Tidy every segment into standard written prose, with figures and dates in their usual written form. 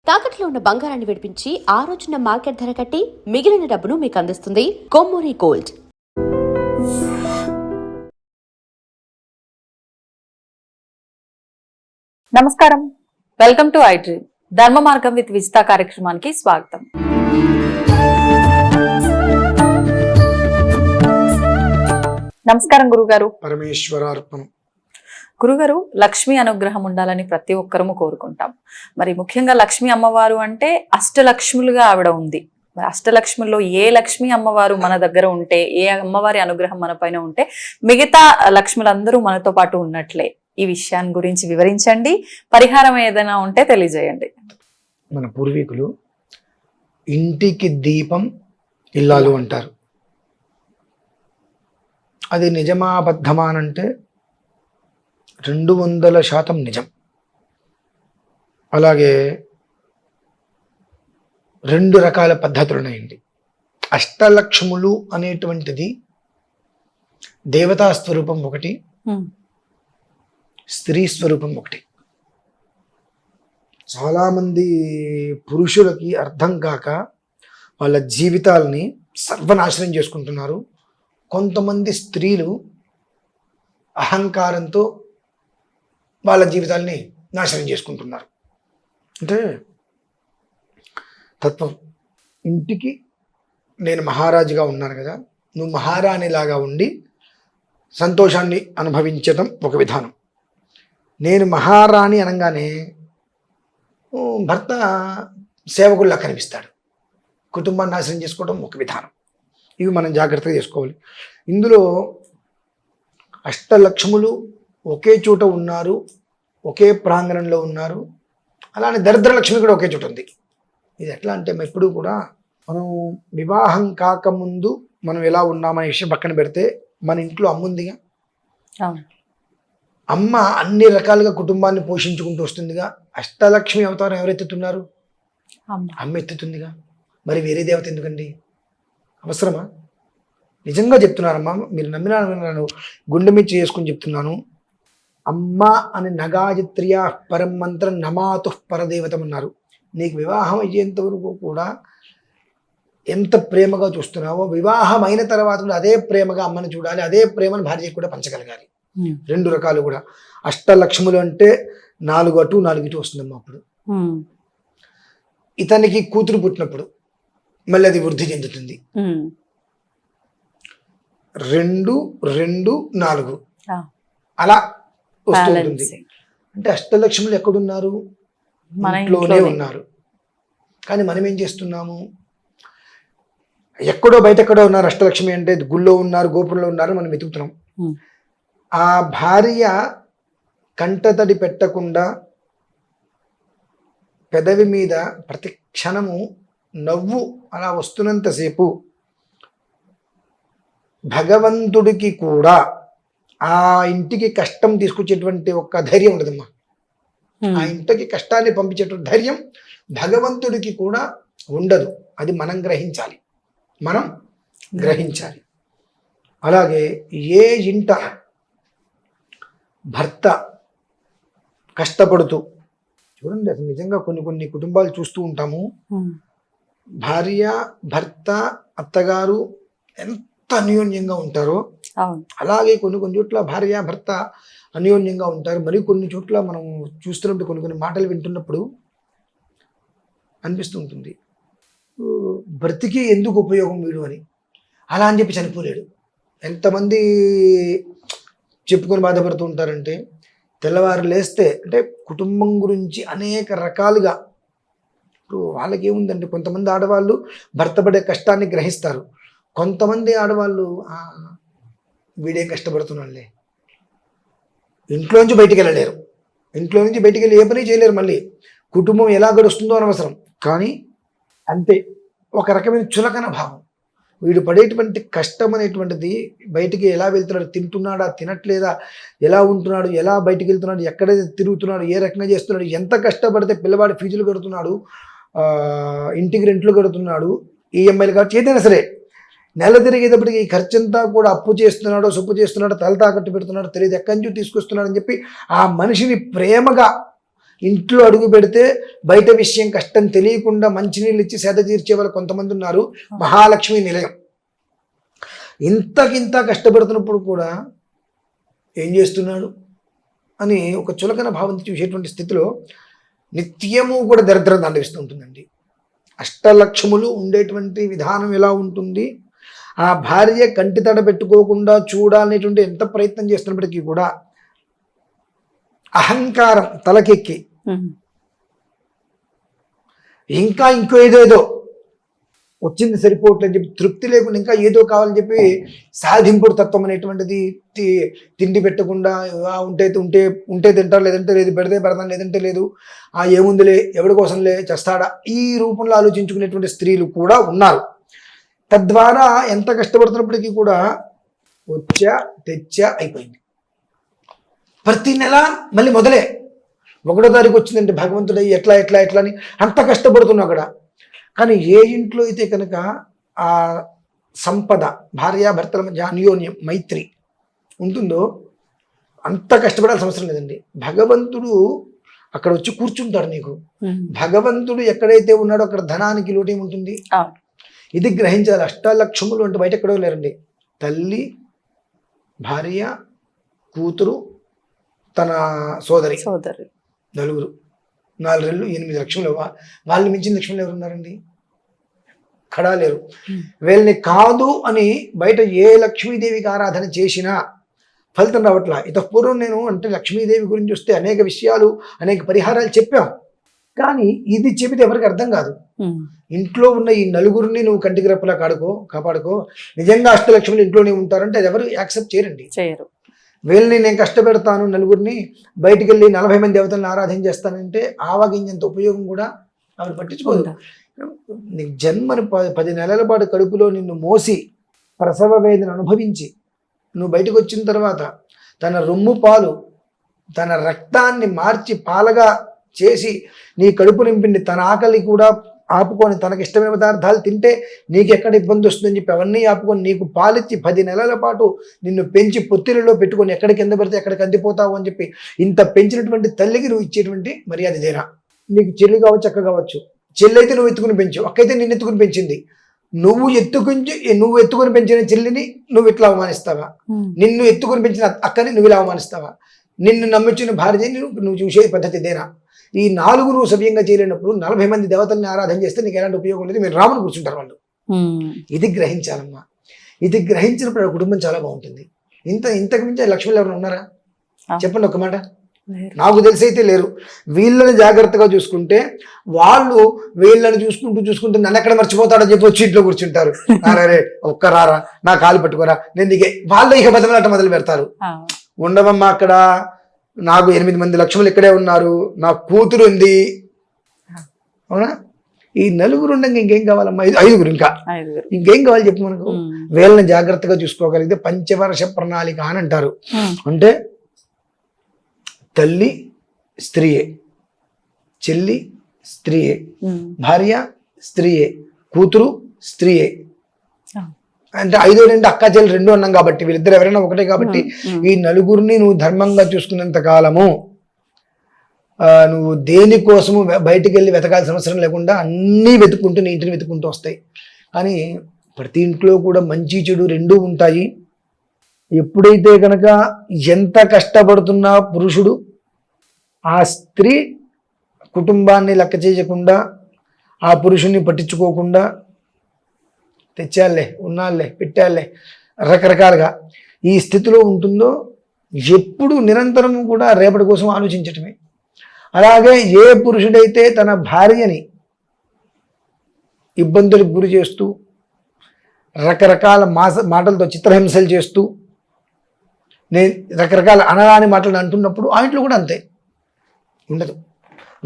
తాకట్లో ఉన్న బంగారాన్ని విడిపించి ఆ రోజున మార్కెట్ ధర కట్టి మిగిలిన డబ్బును మీకు అందిస్తుంది కొమ్మూరి గోల్డ్. నమస్కారం, వెల్కమ్ టు ఐ డ్రీమ్. ధర్మ మార్గం విత్ విజిత కార్యక్రమానికి స్వాగతం. నమస్కారం గురుగారు. పరమేశ్వరార్పణం. గురుగారు, లక్ష్మీ అనుగ్రహం ఉండాలని ప్రతి ఒక్కరము కోరుకుంటాం. మరి ముఖ్యంగా లక్ష్మీ అమ్మవారు అంటే అష్టలక్ష్ములుగా ఆవిడ ఉంది. మరి అష్టలక్ష్ముల్లో ఏ లక్ష్మీ అమ్మవారు మన దగ్గర ఉంటే, ఏ అమ్మవారి అనుగ్రహం మన పైన ఉంటే మిగతా లక్ష్ములందరూ మనతో పాటు ఉన్నట్లే. ఈ విషయాన్ని గురించి వివరించండి. పరిహారం ఏదైనా ఉంటే తెలియజేయండి. మన పూర్వీకులు ఇంటికి దీపం ఇల్లాలు అంటారు. అది నిజమా అబద్ధమా అంటే 200% నిజం. అలాగే 2 రకాల పద్ధతులు ఉన్నాయండి. అష్టలక్ష్ములు అనేటువంటిది దేవతా స్వరూపం ఒకటి, స్త్రీ స్వరూపం ఒకటి. చాలామంది పురుషులకి అర్థం కాక వాళ్ళ జీవితాలని సర్వనాశనం చేసుకుంటున్నారు. కొంతమంది స్త్రీలు అహంకారంతో వాళ్ళ జీవితాల్ని నాశనం చేసుకుంటున్నారు. అంటే తత్వం. ఇంటికి నేను మహారాజుగా ఉన్నాను కదా, నువ్వు మహారాణిలాగా ఉండి సంతోషాన్ని అనుభవించడం ఒక విధానం. నేను మహారాణి అనగానే భర్త సేవకుల్లా కనిపిస్తాడు. కుటుంబాన్ని నాశనం చేసుకోవడం ఒక విధానం. ఇవి మనం జాగ్రత్తగా చేసుకోవాలి. ఇందులో అష్టలక్ష్ములు ఒకే చోట ఉన్నారు, ఒకే ప్రాంగణంలో ఉన్నారు. అలానే దరిద్రలక్ష్మి కూడా ఒకే చోట ఉంది. ఇది ఎట్లా అంటే ఎప్పుడు కూడా మనం వివాహం కాకముందు మనం ఎలా ఉన్నామనే విషయం పక్కన పెడితే, మన ఇంట్లో అమ్మ ఉందిగా, అమ్మ అన్ని రకాలుగా కుటుంబాన్ని పోషించుకుంటూ వస్తుందిగా. అష్టలక్ష్మి అవతారం ఎవరెత్తుతున్నారు? అమ్మ ఎత్తుతుందిగా. మరి వేరే దేవత ఎందుకండి? అవసరమా? నిజంగా చెప్తున్నారమ్మా, మీరు నమ్మినా నన్ను గుండె మీద చేసుకుని చెప్తున్నాను. అమ్మ అని నగాయత్ర్యా పరం మంత్రం నమాతు పరదేవతం అన్నారు. నీకు వివాహం అయ్యేంత వరకు కూడా ఎంత ప్రేమగా చూస్తున్నావో, వివాహం అయిన తర్వాత కూడా అదే ప్రేమగా అమ్మని చూడాలి, అదే ప్రేమను భార్యకు కూడా పంచగలగాలి. 2 రకాలు కూడా. అష్టలక్ష్ములు అంటే 4 అటు 4 ఇటు వస్తుందమ్మా. అప్పుడు ఇతనికి కూతురు పుట్టినప్పుడు మళ్ళీ అది వృద్ధి చెందుతుంది. 2, 2, 4 అలా వస్తుంది. అంటే అష్టలక్ష్ములు ఎక్కడున్నారు? మన ఇంట్లోనే ఉన్నారు. కానీ మనం ఏం చేస్తున్నాము? ఎక్కడో బయట ఎక్కడో ఉన్నారు అష్టలక్ష్మి అంటే, గుళ్ళో ఉన్నారు, గోపురంలో ఉన్నారు, మనం వెతుకుతున్నాం. ఆ భార్య కంటతడి పెట్టకుండా పెదవి మీద ప్రతి క్షణము నవ్వు అలా వస్తున్నంతసేపు భగవంతుడికి కూడా ఆ ఇంటికి కష్టం తీసుకొచ్చేటువంటి ఒక ధైర్యం ఉండదమ్మా. ఆ ఇంటికి కష్టాన్ని పంపించేటువంటి ధైర్యం భగవంతుడికి కూడా ఉండదు. అది మనం గ్రహించాలి, మనం గ్రహించాలి. అలాగే ఏ ఇంట భర్త కష్టపడుతూ, చూడండి అసలు నిజంగా కొన్ని కుటుంబాలు చూస్తూ ఉంటాము. భార్య, భర్త, అత్తగారు ఎంత అన్యోన్యంగా ఉంటారో అలాగే కొన్ని చోట్ల భార్య భర్త అన్యోన్యంగా ఉంటారు. మరి కొన్ని చోట్ల మనం చూస్తున్నప్పుడు కొన్ని మాటలు వింటున్నప్పుడు అనిపిస్తూ ఉంటుంది, బ్రతికి ఎందుకు ఉపయోగం వీడు అని. అలా అని చెప్పి చనిపోలేడు. ఎంతమంది చెప్పుకొని బాధపడుతూ ఉంటారంటే, తెల్లవారు లేస్తే అంటే కుటుంబం గురించి అనేక రకాలుగా. ఇప్పుడు వాళ్ళకి ఏముందంటే, కొంతమంది ఆడవాళ్ళు భర్త పడే కష్టాన్ని గ్రహిస్తారు. కొంతమంది ఆడవాళ్ళు వీడే కష్టపడుతున్నాడులే, ఇంట్లో నుంచి బయటికి వెళ్ళలేరు. ఇంట్లో నుంచి బయటికి వెళ్ళి ఏ పని చేయలేరు. మళ్ళీ కుటుంబం ఎలా గడుస్తుందో అనవసరం. కానీ అంతే, ఒక రకమైన చులకన భావం. వీడు పడేటువంటి కష్టం అనేటువంటిది, బయటికి ఎలా వెళ్తున్నాడు, తింటున్నాడా తినట్లేదా, ఎలా ఉంటున్నాడు, ఎలా బయటికి వెళ్తున్నాడు, ఎక్కడ తిరుగుతున్నాడు, ఏ రకంగా చేస్తున్నాడు, ఎంత కష్టపడితే పిల్లవాడి ఫీజులు కడుతున్నాడు, ఇంటికి రెంట్లు కడుతున్నాడు, ఈఎంఐలు కావచ్చు, ఏదైనా సరే నెల తిరిగేటప్పటికి ఈ ఖర్చంతా కూడా అప్పు చేస్తున్నాడో సొప్పు చేస్తున్నాడో తల తాకట్టు పెడుతున్నాడో తెలియదు, ఎక్కడి నుంచి తీసుకొస్తున్నాడు అని చెప్పి ఆ మనిషిని ప్రేమగా ఇంట్లో అడుగు పెడితే బయట విషయం కష్టం తెలియకుండా మంచినీళ్ళు ఇచ్చి సేద తీర్చే వాళ్ళు కొంతమంది ఉన్నారు. మహాలక్ష్మి నిలయం. ఇంతకింత కష్టపడుతున్నప్పుడు కూడా ఏం చేస్తున్నాడు అని ఒక చులకన భావంతో చూసేటువంటి స్థితిలో నిత్యము కూడా దరిద్రం తాండవిస్తూ ఉంటుందండి. అష్టలక్ష్ములు ఉండేటువంటి విధానం ఎలా ఉంటుంది, ఆ భార్య కంటి తడ పెట్టుకోకుండా చూడాలనేటువంటి ఎంత ప్రయత్నం చేస్తున్నప్పటికీ కూడా అహంకారం తలకెక్కి ఇంకా ఇంకో ఏదేదో వచ్చింది సరిపోవట్లని చెప్పి తృప్తి లేకుండా ఇంకా ఏదో కావాలని చెప్పి సాధింపుడు తత్వం అనేటువంటిది తిండి పెట్టకుండా ఉంటే ఉంటే ఉంటే తింటారు, లేదంటే లేదు, పెడితే పెడతాను, లేదంటే లేదు, ఏముందిలే, ఎవరి కోసంలే చేస్తాడా, ఈ రూపంలో ఆలోచించుకునేటువంటి స్త్రీలు కూడా ఉన్నారు. తద్వారా ఎంత కష్టపడుతున్నప్పటికీ కూడా వచ్చా తెచ్చా అయిపోయింది. ప్రతి నెల మళ్ళీ మొదలే. 1వ తారీఖు వచ్చిందంటే భగవంతుడై ఎట్లా ఎట్లా ఎట్లా అని అంత కష్టపడుతున్నావు అక్కడ. కానీ ఏ ఇంట్లో అయితే కనుక ఆ సంపద, భార్యాభర్తల మధ్య అన్యోన్యం, మైత్రి ఉంటుందో అంత కష్టపడాల్సిన అవసరం లేదండి. భగవంతుడు అక్కడ వచ్చి కూర్చుంటాడు నీకు. భగవంతుడు ఎక్కడైతే ఉన్నాడో అక్కడ ధనానికి లోటు ఏముంటుంది. ఇది గ్రహించాలి. అష్టలక్ష్ములు అంటే బయట ఎక్కడో లేరండి. తల్లి, భార్య, కూతురు, తన సోదరి, నలుగురు, 4 రెళ్ళు 8 లక్షలు. వాళ్ళని మించిన లక్ష్ములు ఎవరు ఉన్నారండి? కడా లేరు. వీళ్ళని కాదు అని బయట ఏ లక్ష్మీదేవికి ఆరాధన చేసినా ఫలితం రావట్లా. పూర్వం నేను అంటే లక్ష్మీదేవి గురించి వస్తే అనేక విషయాలు, అనేక పరిహారాలు చెప్పాం. కానీ ఇది చెబితే ఎవరికి అర్థం కాదు. ఇంట్లో ఉన్న ఈ నలుగురిని నువ్వు కంటికి రెప్పలా కాపాడుకో, నిజంగా అష్టలక్ష్ములు ఇంట్లోనే ఉంటారంటే అది ఎవరు యాక్సెప్ట్ చేయరు. వీళ్ళని నేను కష్టపెడతాను, నలుగురిని బయటికి వెళ్ళి 40 మంది దేవతలను ఆరాధన చేస్తానంటే ఆవాగించేంత ఉపయోగం కూడా ఆవిడ పట్టించుకోదు. నీ జన్మను 10 నెలల పాటు కడుపులో నిన్ను మోసి ప్రసవ వేదన అనుభవించి నువ్వు బయటకు వచ్చిన తర్వాత తన రొమ్ము పాలు, తన రక్తాన్ని మార్చి పాలగా చేసి నీ కడుపు నింపింది, తన ఆకలి కూడా ఆపుకొని తనకి ఇష్టమైన పదార్థాలు తింటే నీకు ఎక్కడ ఇబ్బంది వస్తుందని చెప్పి అవన్నీ ఆపుకొని నీకు పాలిచ్చి 10 నెలల పాటు నిన్ను పెంచి పొత్తిళ్ళలో పెట్టుకొని ఎక్కడ కింద పెడితే ఎక్కడికి అందిపోతావు అని చెప్పి ఇంత పెంచినటువంటి తల్లికి నువ్వు ఇచ్చేటువంటి మర్యాద ఇదేనా? నీకు చెల్లి కావచ్చు, అక్క కావచ్చు. చెల్లి అయితే నువ్వు ఎత్తుకుని పెంచు, అక్క అయితే నిన్ను ఎత్తుకుని పెంచింది. నువ్వు ఎత్తుకుని పెంచిన చెల్లిని నువ్వు ఇట్లా అవమానిస్తావా? నిన్ను ఎత్తుకుని పెంచిన అక్కని నువ్వు ఇలా అవమానిస్తావా? నిన్ను నమ్మించిన భార్యని నువ్వు చూసే పద్ధతి ఇదేనా? ఈ 4 నువ్వు సవ్యంగా చేయలేనప్పుడు 40 మంది దేవతల్ని ఆరాధన చేస్తే నీకు ఎలాంటి ఉపయోగం లేదు. మీరు రాముని కూర్చుంటారు వాళ్ళు. ఇది గ్రహించాలమ్మా. ఇది గ్రహించినప్పుడు ఆ కుటుంబం చాలా బాగుంటుంది. ఇంతకు మించి లక్ష్మీలు ఎవరైనా ఉన్నారా? చెప్పండి ఒక్క మాట. నాకు తెలిసి అయితే లేరు. వీళ్ళని జాగ్రత్తగా చూసుకుంటే వాళ్ళు వీళ్ళని చూసుకుంటూ నన్ను ఎక్కడ మర్చిపోతాడో చెప్పి వచ్చి ఇంట్లో కూర్చుంటారు. అరే ఒక్క రారా, నా కాలు పట్టుకోరా, నేను దిగే వాళ్ళు ఇక బదలాట మొదలు పెడతారు. ఉండవమ్మా, అక్కడ నాకు 8 మంది లక్ష్ములు ఇక్కడే ఉన్నారు, నా కూతురు ఉంది. అవునా? ఈ 4 ఉండగా ఇంకేం కావాలమ్మా? 5 ఇంకా ఇంకేం కావాలి చెప్పు మనకు. వీళ్ళని జాగ్రత్తగా చూసుకోగలిగితే పంచవర్ష ప్రణాళిక అని అంటారు. అంటే తల్లి స్త్రీయే, చెల్లి స్త్రీయే, భార్య స్త్రీయే, కూతురు స్త్రీయే. అంటే 5 2 అక్క చెల్లి 2 అన్నాం కాబట్టి వీళ్ళిద్దరు ఎవరైనా ఒకటే కాబట్టి ఈ 4 నువ్వు ధర్మంగా చూసుకున్నంత కాలము నువ్వు దేనికోసము బయటికి వెళ్ళి వెతకాల్సిన అవసరం లేకుండా అన్నీ వెతుక్కుంటూ నీ ఇంటిని వెతుక్కుంటూ వస్తాయి. కానీ ప్రతి ఇంట్లో కూడా మంచి చెడు 2 ఉంటాయి. ఎప్పుడైతే కనుక ఎంత కష్టపడుతున్నా పురుషుడు ఆ స్త్రీ కుటుంబాన్ని లెక్క చేయకుండా ఆ పురుషుణ్ణి పట్టించుకోకుండా తెచ్చాలే, ఉన్నాలే, పెట్టాలే, రకరకాలుగా ఈ స్థితిలో ఉంటుందో ఎప్పుడు నిరంతరము కూడా రేపటి కోసం ఆలోచించటమే. అలాగే ఏ పురుషుడైతే తన భార్యని ఇబ్బందులకు గురి చేస్తూ రకరకాల మాటలతో చిత్రహింసలు చేస్తూ రకరకాల అనరాని మాటలు అంటున్నప్పుడు ఆ ఇంట్లో కూడా అంతే ఉండదు.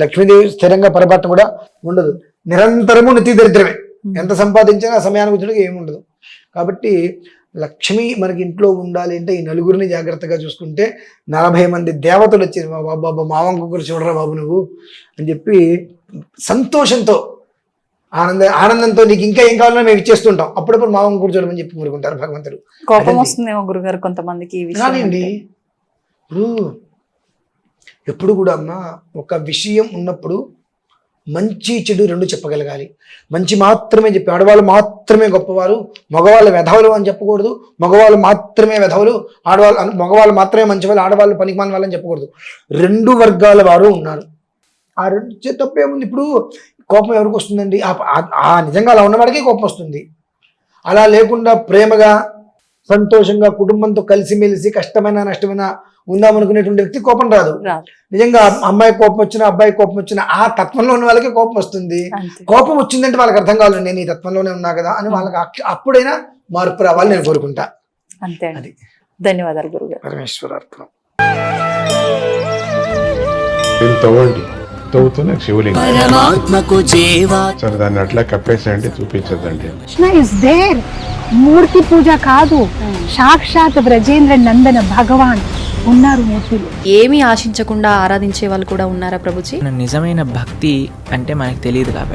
లక్ష్మీదేవి స్థిరంగా పరిపాలన కూడా ఉండదు. నిరంతరము నిత్య దరిద్రమే. ఎంత సంపాదించినా సమయానికి వచ్చేటికి ఏమి ఉండదు. కాబట్టి లక్ష్మి మనకి ఇంట్లో ఉండాలి అంటే ఈ 4 జాగ్రత్తగా చూసుకుంటే 40 మంది దేవతలు వచ్చేది. బాబా మావంకు గురించి చూడరా బాబు నువ్వు అని చెప్పి సంతోషంతో ఆనందంతో నీకు ఇంకా ఏం కావాలన్నా మేము ఇచ్చేస్తుంటాం. అప్పుడప్పుడు మావంకు కూర్చోడమని చెప్పి కోరుకుంటారు భగవంతుడు. కోపం వస్తుందేమో గురుగారు కొంతమందికి. కానివ్వండి, ఇప్పుడు ఎప్పుడు కూడా అమ్మ ఒక విషయం ఉన్నప్పుడు మంచి చెడు రెండు చెప్పగలగాలి. మంచి మాత్రమే చెప్పి ఆడవాళ్ళు మాత్రమే గొప్పవారు, మగవాళ్ళు వెధవలు అని చెప్పకూడదు. మగవాళ్ళు మాత్రమే వెధవలు, మగవాళ్ళు మాత్రమే మంచివాళ్ళు, ఆడవాళ్ళు పనికిమాలిన వాళ్ళని చెప్పకూడదు. రెండు వర్గాల వారు ఉన్నారు. ఆ రెండు తప్పేముంది? ఇప్పుడు కోపం ఎవరికి వస్తుందండి? ఆ నిజంగా అలా ఉన్నవాడికి కోపం వస్తుంది. అలా లేకుండా ప్రేమగా సంతోషంగా కుటుంబంతో కలిసిమెలిసి కష్టమైన నష్టమైన ఉందామనుకునేటువంటి వ్యక్తి కోపం రాదు. నిజంగా అమ్మాయి కోపం వచ్చినా అబ్బాయి కోపం వచ్చినా ఆ తత్వంలో ఉన్న వాళ్ళకి కోపం వస్తుంది. కోపం వచ్చిందంటే వాళ్ళకి అర్థం కావాలి, నేను ఈ తత్వంలోనే ఉన్నా కదా అని వాళ్ళకి అప్పుడైనా మార్పు రావాలని నేను కోరుకుంటా. అంతే. అది. ధన్యవాదాలు గురుగారు. పరమేశ్వరార్పణం. తవ్వండి, తవ్వుతూనే శివలింగం. పరమాత్మకు జీవా సరే దాన్ని అట్లా కప్పేసేయండి, చూపించదండి. Krishna is there. మూర్తి పూజ కాదు, సాక్షాత్ బ్రజేంద్ర నందన భగవాన్ ఉన్నారు మూర్తిలో. ఏమీ ఆశించకుండా ఆరాధించే వాళ్ళు కూడా ఉన్నారా ప్రభుజీ? నిజమైన భక్తి అంటే మనకు తెలియదు కాబట్టి